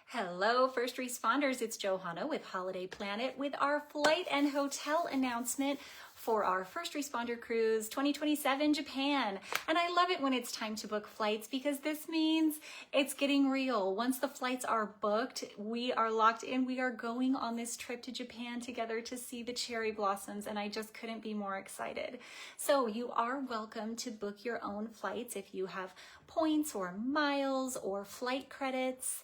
Hello, first responders. It's Johanna with Holiday Planet with our flight and hotel announcement for our first responder cruise 2027 Japan. And I love it when it's time to book flights because this means it's getting real. Once the flights are booked, we are locked in. We are going on this trip to Japan together to see the cherry blossoms, and I just couldn't be more excited. So you are welcome to book your own flights if you have points or miles or flight credits.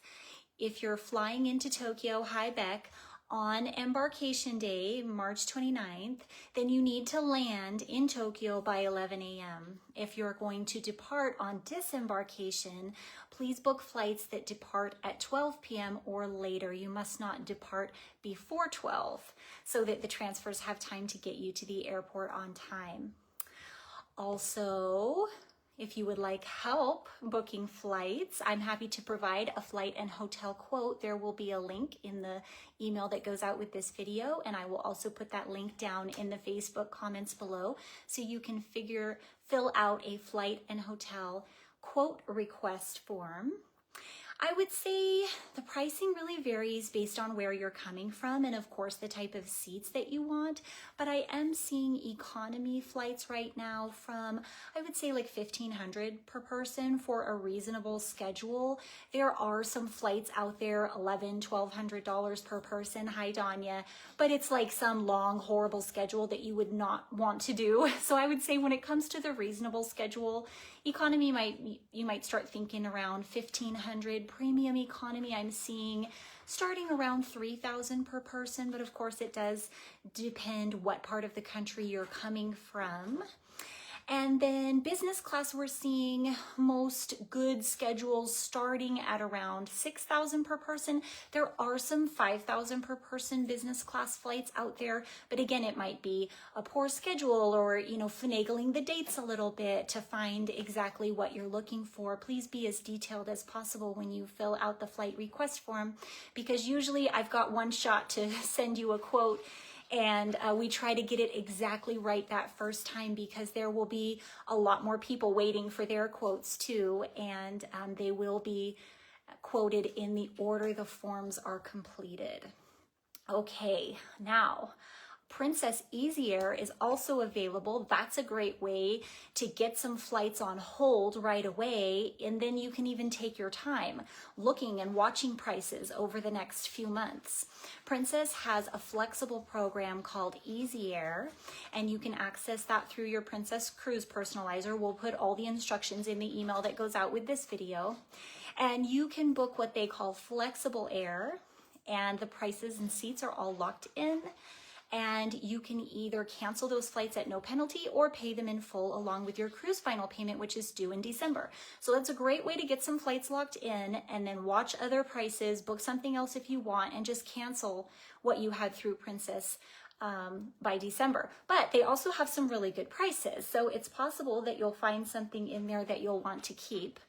If you're flying into Tokyo, hi Beck, on embarkation day, March 29th, then you need to land in Tokyo by 11 a.m. If you're going to depart on disembarkation, please book flights that depart at 12 p.m. or later. You must not depart before 12 so that the transfers have time to get you to the airport on time. Also, if you would like help booking flights, I'm happy to provide a flight and hotel quote. There will be a link in the email that goes out with this video, and I will also put that link down in the Facebook comments below so you can fill out a flight and hotel quote request form. I would say the pricing really varies based on where you're coming from and of course the type of seats that you want, but I am seeing economy flights right now from, I would say, like $1,500 per person for a reasonable schedule. There are some flights out there, $1,100, $1,200 per person, hi Danya, but it's like some long horrible schedule that you would not want to do. So I would say when it comes to the reasonable schedule, economy you might start thinking around $1,500. Premium economy I'm seeing starting around $3,000 per person, but of course it does depend what part of the country you're coming from. And then business class, we're seeing most good schedules starting at around $6,000 per person. There are some $5,000 per person business class flights out there, but again, it might be a poor schedule or, finagling the dates a little bit to find exactly what you're looking for. Please be as detailed as possible when you fill out the flight request form, because usually I've got one shot to send you a quote, and we try to get it exactly right that first time because there will be a lot more people waiting for their quotes too, and they will be quoted in the order the forms are completed. Okay, now Princess Easy Air is also available. That's a great way to get some flights on hold right away, and then you can even take your time looking and watching prices over the next few months. Princess has a flexible program called Easy Air, and you can access that through your Princess Cruise Personalizer. We'll put all the instructions in the email that goes out with this video, and you can book what they call flexible air, and the prices and seats are all locked in. And you can either cancel those flights at no penalty or pay them in full along with your cruise final payment, which is due in December. So that's a great way to get some flights locked in and then watch other prices, book something else if you want, and just cancel what you had through Princess by December. But they also have some really good prices. So it's possible that you'll find something in there that you'll want to keep.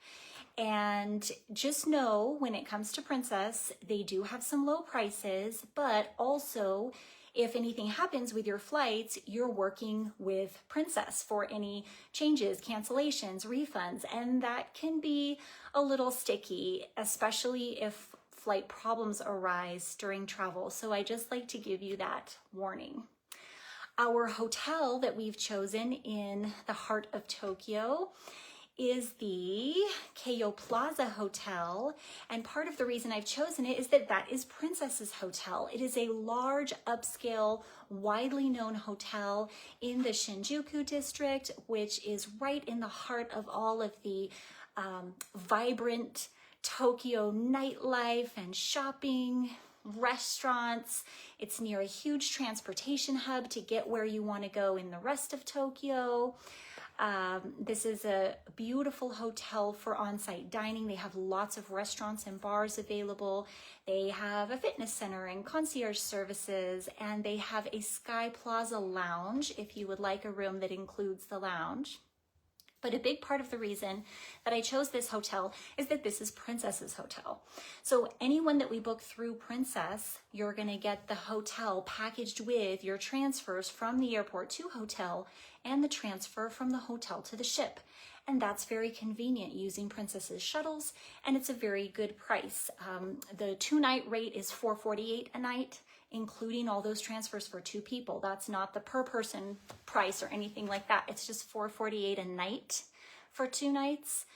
And just know when it comes to Princess, they do have some low prices, but also if anything happens with your flights, you're working with Princess for any changes, cancellations, refunds, and that can be a little sticky, especially if flight problems arise during travel. So I just like to give you that warning. Our hotel that we've chosen in the heart of Tokyo is the Keio Plaza Hotel, and part of the reason I've chosen it is that that is Princess's hotel. It is a large, upscale, widely known hotel in the Shinjuku district, which is right in the heart of all of the vibrant Tokyo nightlife and shopping, restaurants. It's near a huge transportation hub to get where you want to go in the rest of Tokyo. This is a beautiful hotel for on-site dining. They have lots of restaurants and bars available. They have a fitness center and concierge services, and they have a Sky Plaza lounge if you would like a room that includes the lounge. But a big part of the reason that I chose this hotel is that this is Princess's hotel. So anyone that we book through Princess, you're gonna get the hotel packaged with your transfers from the airport to hotel and the transfer from the hotel to the ship. and that's very convenient using Princess's shuttles, and it's a very good price. The 2-night rate is $448 a night, including all those transfers for 2 people. That's not the per person price or anything like that. It's just $448 a night for 2 nights.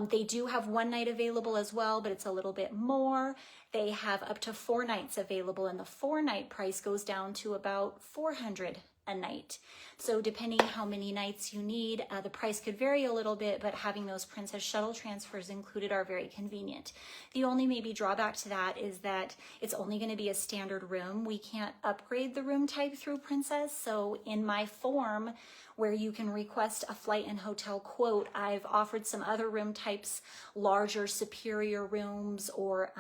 They do have 1 night available as well, but it's a little bit more. They have up to 4 nights available, and the 4-night price goes down to about $400 a night. So depending how many nights you need, the price could vary a little bit, but having those Princess shuttle transfers included are very convenient. The only maybe drawback to that is that it's only going to be a standard room. We can't upgrade the room type through Princess. So in my form where you can request a flight and hotel quote, I've offered some other room types, larger superior rooms, or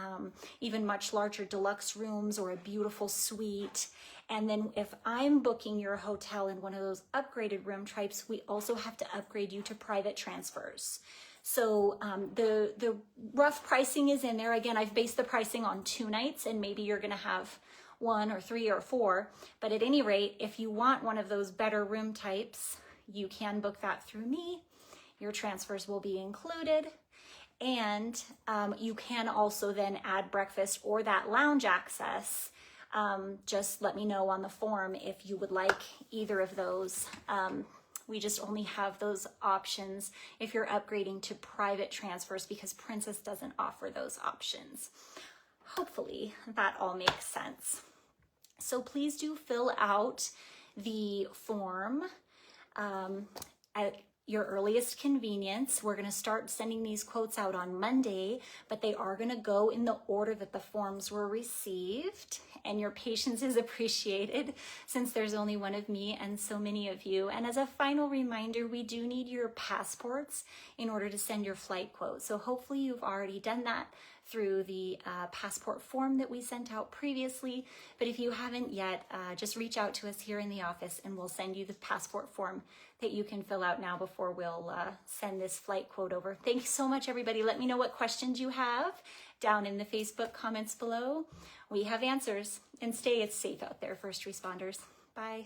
even much larger deluxe rooms, or a beautiful suite. And then if I'm booking your hotel in one of those upgraded room types, we also have to upgrade you to private transfers. So the rough pricing is in there. Again, I've based the pricing on 2 nights, and maybe you're gonna have 1 or 3 or 4. But at any rate, if you want one of those better room types, you can book that through me. Your transfers will be included. And you can also then add breakfast or that lounge access. Just let me know on the form if you would like either of those. We just only have those options if you're upgrading to private transfers, because Princess doesn't offer those options. Hopefully that all makes sense. So please do fill out the form at your earliest convenience. We're going to start sending these quotes out on Monday, but they are going to go in the order that the forms were received, and your patience is appreciated since there's only one of me and so many of you. And as a final reminder, we do need your passports in order to send your flight quote. So hopefully you've already done that through the passport form that we sent out previously. But if you haven't yet, just reach out to us here in the office and we'll send you the passport form that you can fill out now before we'll send this flight quote over. Thanks so much, everybody. Let me know what questions you have down in the Facebook comments below. We have answers, and stay safe out there, first responders. Bye.